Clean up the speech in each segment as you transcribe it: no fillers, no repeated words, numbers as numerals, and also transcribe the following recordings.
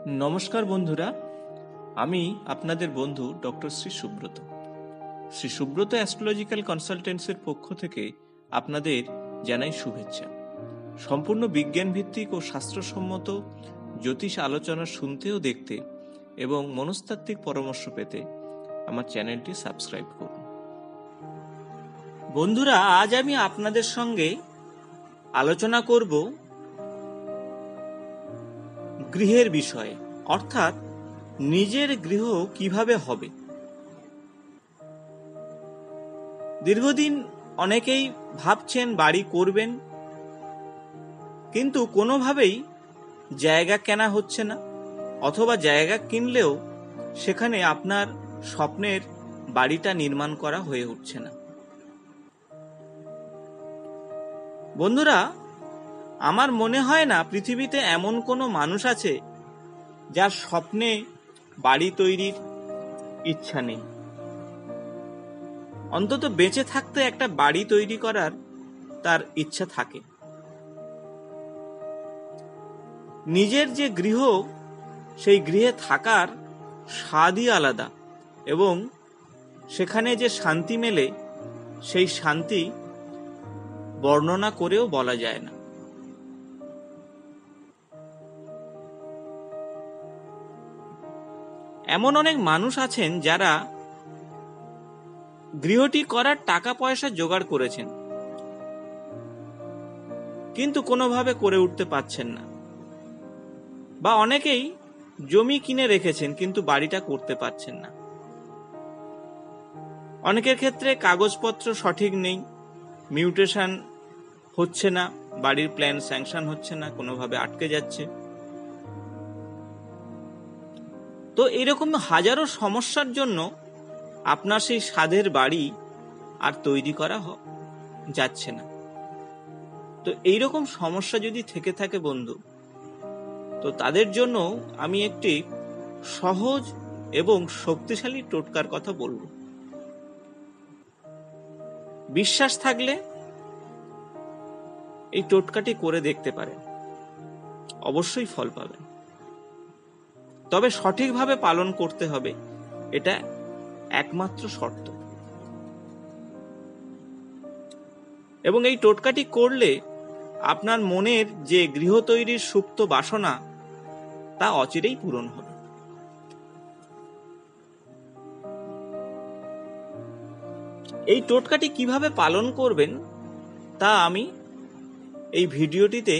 নমস্কার বন্ধুরা, আমি আপনাদের বন্ধু ডক্টর শ্রী সুব্রত। শ্রী সুব্রত অ্যাস্ট্রোলজিক্যাল কনসালটেন্সির পক্ষ থেকে আপনাদের জানাই শুভেচ্ছা। সম্পূর্ণ বিজ্ঞান ভিত্তিক ও শাস্ত্রসম্মত জ্যোতিষ আলোচনা শুনতে ও দেখতে এবং মনস্তাত্ত্বিক পরামর্শ পেতে আমার চ্যানেলটি সাবস্ক্রাইব করুন। বন্ধুরা, আজ আমি আপনাদের সঙ্গে আলোচনা করব গৃহের বিষয়ে, অর্থাৎ নিজের গৃহ কিভাবে হবে। দীর্ঘদিন অনেকেই ভাবছেন বাড়ি করবেন, কিন্তু কোনোভাবেই জায়গা কেনা হচ্ছে না, অথবা জায়গা কিনলেও সেখানে আপনার স্বপ্নের বাড়িটা নির্মাণ করা হয়ে উঠছে না। বন্ধুরা, আমার মনে হয় না পৃথিবীতে এমন কোনো মানুষ আছে যার স্বপ্নে বাড়ি তৈরির ইচ্ছা নেই। অন্তত বেঁচে থাকতে একটা বাড়ি তৈরি করার তার ইচ্ছা থাকে। নিজের যে গৃহ, সেই গৃহে থাকার স্বাদই আলাদা, এবং সেখানে যে শান্তি মেলে সেই শান্তি বর্ণনা করেও বলা যায় না। এমন অনেক মানুষ আছেন যারা গৃহটি করার টাকা পয়সা জোগাড় করেছেন, কিন্তু কোনোভাবে করে উঠতে পারছেন না। বা অনেকেই জমি কিনে রেখেছেন, কিন্তু বাড়িটা করতে পারছেন না। অনেকের ক্ষেত্রে কাগজপত্র সঠিক নেই, মিউটেশন হচ্ছে না, বাড়ির প্ল্যান স্যাংশন হচ্ছে না, কোনোভাবে আটকে যাচ্ছে। তো এরকম হাজারো সমস্যার জন্য আপনার সেই স্বাদের বাড়ি আর তৈরি করা যাচ্ছে না। তো এইরকম সমস্যা যদি থেকে থাকে বন্ধু, তো তাদের জন্য আমি একটি সহজ এবং শক্তিশালী টোটকার কথা বলবো। বিশ্বাস থাকলে এই টোটকাটি করে দেখতে পারেন, অবশ্যই ফল পাবেন। তবে সঠিকভাবে পালন করতে হবে, এটা একমাত্র শর্ত। এবং এই টোটকাটি করলে আপনার মনের যে গৃহ তৈরির সুপ্ত বাসনা, তা অচিরেই পূরণ হবে। এই টোটকাটি কিভাবে পালন করবেন তা আমি এই ভিডিওটিতে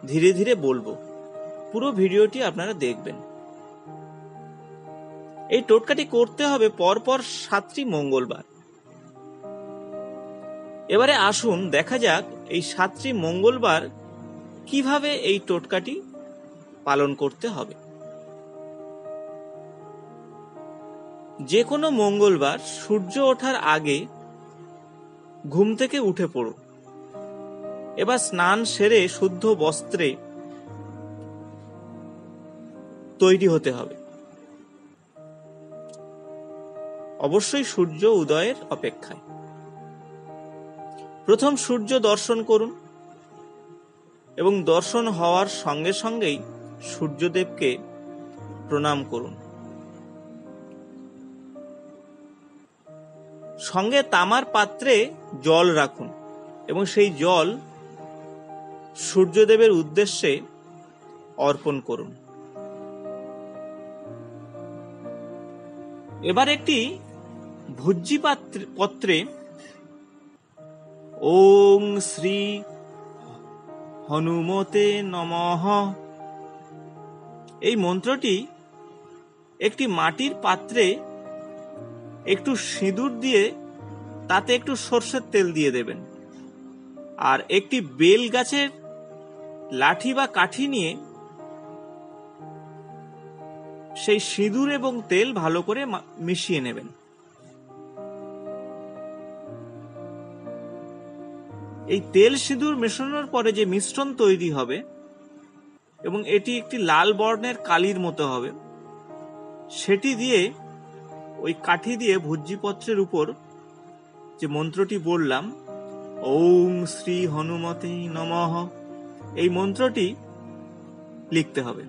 ধীরে ধীরে বলবো। পুরো ভিডিওটি আপনারা দেখবেন। এই টোটকাটি করতে হবে পরপর 7টি মঙ্গলবার। এবারে আসুন দেখা যাক এই 7টি মঙ্গলবার কিভাবে এই টোটকাটি পালন করতে হবে। যে কোনো মঙ্গলবার সূর্য ওঠার আগে ঘুম থেকে উঠে পড়ুন। এবার স্নান সেরে শুদ্ধ বস্ত্রে তৈরি হতে হবে। অবশ্যই সূর্য উদয়ের অপেক্ষায়। প্রথম সূর্য দর্শন করুন, এবং দর্শন হওয়ার সঙ্গে সঙ্গেই সূর্যদেবকে প্রণাম করুন। সঙ্গে তামার পাত্রে জল রাখুন, এবং সেই জল সূর্যদেবের উদ্দেশ্যে অর্পণ করুন। এবার একটি ভুজ্জি পত্রে ওং শ্রী হনুমতে নমঃ এই মন্ত্রটি একটি মাটির পাত্রে একটু সিঁদুর দিয়ে তাতে একটু সরষের তেল দিয়ে দেবেন, আর একটি বেল গাছের লাঠি বা কাঠি নিয়ে সেই সিঁদুর এবং তেল ভালো করে মিশিয়ে নেবেন। এই তেল সিঁদুর মেশানোর পরে যে মিশ্রণ তৈরি হবে, এবং এটি একটি লাল বর্ণের কালির মতো হবে, সেটি দিয়ে ওই কাঠি দিয়ে ভুজ্জিপত্রের উপর যে মন্ত্রটি বললাম, ওম শ্রী হনুমতে নমঃ, এই মন্ত্রটি লিখতে হবে।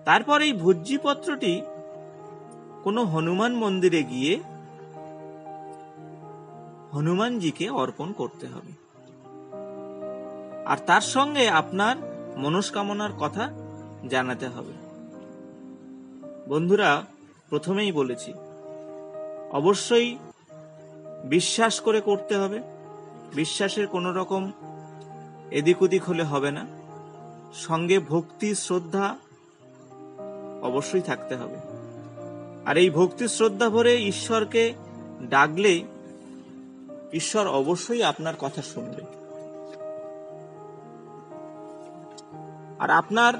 তারপর এই ভোজ্যপত্রটি কোনো হনুমান মন্দিরে গিয়ে হনুমানজিকে অর্পণ করতে হবে, আর তার সঙ্গে আপনার মনস্কামনার কথা জানাতে হবে। বন্ধুরা, প্রথমেই বলেছি, অবশ্যই বিশ্বাস করে করতে হবে। বিশ্বাসের কোনো রকম এদিক ওদিক হলে হবে না। সঙ্গে ভক্তি শ্রদ্ধা অবশ্যই থাকতে হবে। আর এই ভক্তি শ্রদ্ধা ভরে ঈশ্বরকে ডাকলে ঈশ্বর অবশ্যই আপনার কথা শুনবে, আর আপনার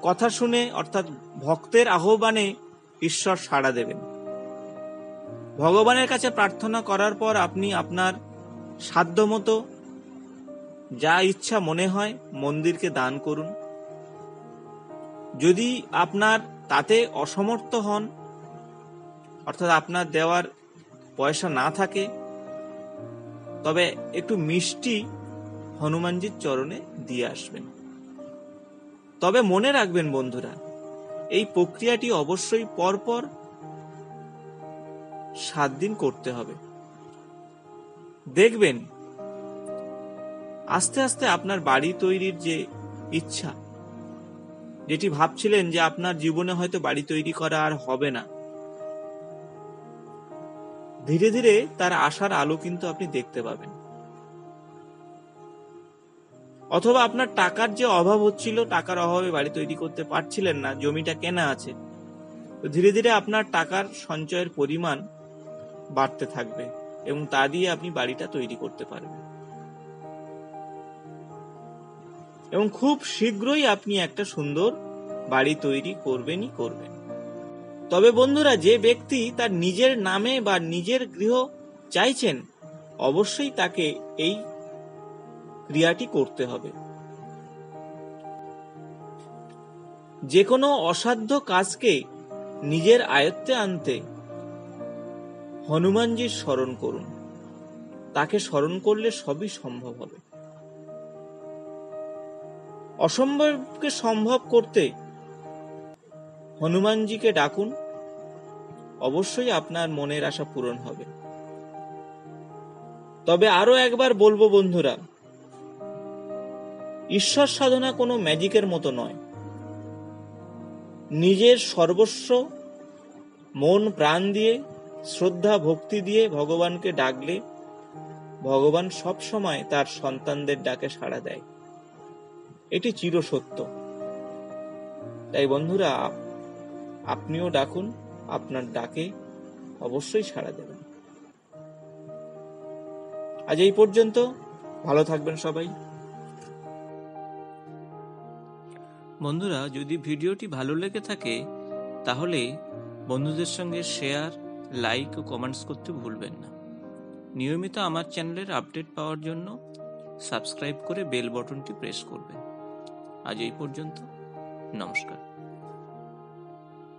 কথা শুনে অর্থাৎ ভক্তের আহ্বানে ঈশ্বর সাড়া দেবেন। ভগবানের কাছে প্রার্থনা করার পর আপনি আপনার সাধ্যমতো যা ইচ্ছা মনে হয় মন্দিরকে দান করুন। যদি আপনার তাতে অসমর্থ হন, অর্থাৎ আপনার দেওয়ার পয়সা না থাকে, তবে একটু মিষ্টি হনুমানজির চরণে দিয়ে আসবেন। তবে মনে রাখবেন বন্ধুরা, এই প্রক্রিয়াটি অবশ্যই পরপর 7 দিন করতে হবে। দেখবেন আস্তে আস্তে আপনার বাড়ি তৈরির যে ইচ্ছা, যেটি ভাবছিলেন যে আপনার জীবনে হয়তো বাড়ি তৈরি করা আর হবে না, ধীরে ধীরে তার আশার আলো কিন্তু আপনি দেখতে পাবেন। অথবা আপনার টাকার যে অভাব হচ্ছিল, টাকার অভাবে বাড়ি তৈরি করতে পারছিলেন না, জমিটা কেনা আছে, তো ধীরে ধীরে আপনার টাকার সঞ্চয়ের পরিমাণ বাড়তে থাকবে এবং তা দিয়ে আপনি বাড়িটা তৈরি করতে পারবেন, এবং খুব শীঘ্রই আপনি একটা সুন্দর বাড়ি তৈরি করবেনই করবেন। তবে বন্ধুরা, যে ব্যক্তি তার নিজের নামে বা নিজের গৃহ চাইছেন, অবশ্যই তাকে এই ক্রিয়াটি করতে হবে। যে কোনো অসাধ্য কাজকে নিজের আয়ত্তে আনতে হনুমানজির স্মরণ করুন। তাকে স্মরণ করলে সবই সম্ভব হবে। অসম্ভবকে সম্ভব করতে হনুমানজিকে ডাকুন, অবশ্যই আপনার মনের আশা পূরণ হবে। তবে আরো একবার বলবো বন্ধুরা, ঈশ্বর সাধনা কোনো ম্যাজিকের মতো নয়। নিজের সর্বস্ব মন প্রাণ দিয়ে, শ্রদ্ধা ভক্তি দিয়ে ভগবানকে ডাকলে ভগবান সব সময় তার সন্তানদের ডাকে সাড়া দেয়। এটি চিরসত্য। তাই বন্ধুরা, আপনিও ডাকুন, আপনার ডাকে অবশ্যই সাড়া দেবেন। আজ এই পর্যন্ত। ভালো থাকবেন সবাই। বন্ধুরা, যদি ভিডিওটি ভালো লেগে থাকে তাহলে বন্ধুদের সঙ্গে শেয়ার, লাইক ও কমেন্টস করতে ভুলবেন না। নিয়মিত আমার চ্যানেলের আপডেট পাওয়ার জন্য সাবস্ক্রাইব করে বেল বাটনটি প্রেস করবেন। আজ এই পর্যন্ত। নমস্কার।